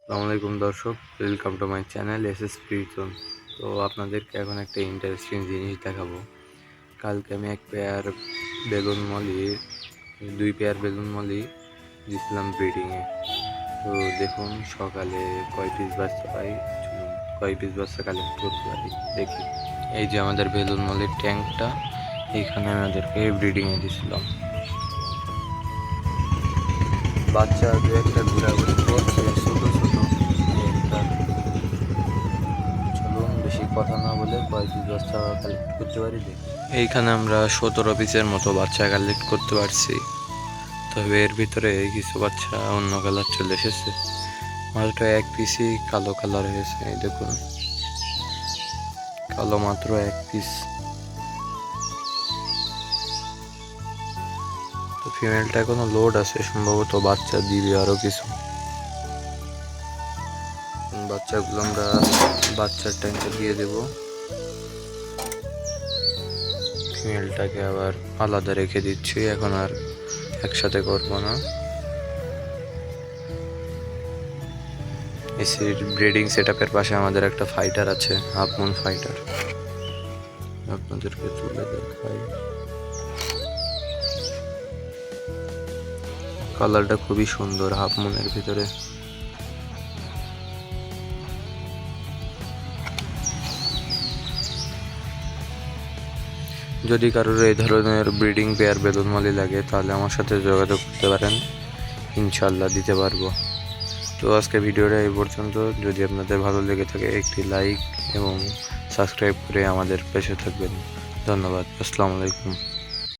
আসসালামু আলাইকুম দর্শক, welcome to my channel SS prison. তো আপনাদেরকে এখন একটা ইন্টারেস্টিং জিনিস দেখাবো। কালকে আমি দুই পেয়ার বেলুন মলি দিয়েছিলাম ব্রিডিংয়ে। তো দেখুন সকালে কয় পিস বাচ্চা পাই, চলুন কয় পিস বাচ্চা কালেক্ট করতে পারি দেখি। এই যে আমাদের বেলুন মলির ট্যাঙ্কটা, এইখানে আমাদেরকে ব্রিডিংয়ে দিয়েছিলাম। বাচ্চা দু একটা ঘোরাঘুরি করছে, ছোটো ছোটো একটা। চলুন বেশি কথা না বলে কয় পিস বাচ্চা কালেক্ট করতে পারি দেখি। এইখানে আমরা 17 পিসের মতো বাচ্চা কালেক্ট করতে পারছি, তবে এর ভিতরে কিছু বাচ্চা অন্য কালার চলে এসেছে। মাত্র এক পিসই কালো কালার হয়েছে, এই দেখুন কালো মাত্র এক পিস। তো ফিমেলটা এখনো লোড আছে, সম্ভবত বাচ্চা দিবে আরো কিছু। বাচ্চাগুলো আমরা বাচ্চার ট্যাঙ্কে দিয়ে দেব। ফিমেলটাকে আবার আলাদা রেখে দিচ্ছি, এখন আর একসাথে করবো না। এই ব্রিডিং সেট আপের পাশে আমাদের একটা ফাইটার আছে, হাফ মুন ফাইটার, আপনাদেরকে তুলে দেখাই। কালারটা খুবই সুন্দর হাফ মুনের ভিতরে। যদি কারোর এই ধরনের ব্রিডিং পেয়ার বেলুন মলি লাগে তাহলে আমার সাথে যোগাযোগ করতে পারেন, ইনশাল্লাহ দিতে পারবো। তো আজকে ভিডিওটা এই পর্যন্ত। যদি আপনাদের ভালো লেগে থাকে একটি লাইক এবং সাবস্ক্রাইব করে আমাদের পাশে থাকবেন। ধন্যবাদ। আসসালামু আলাইকুম।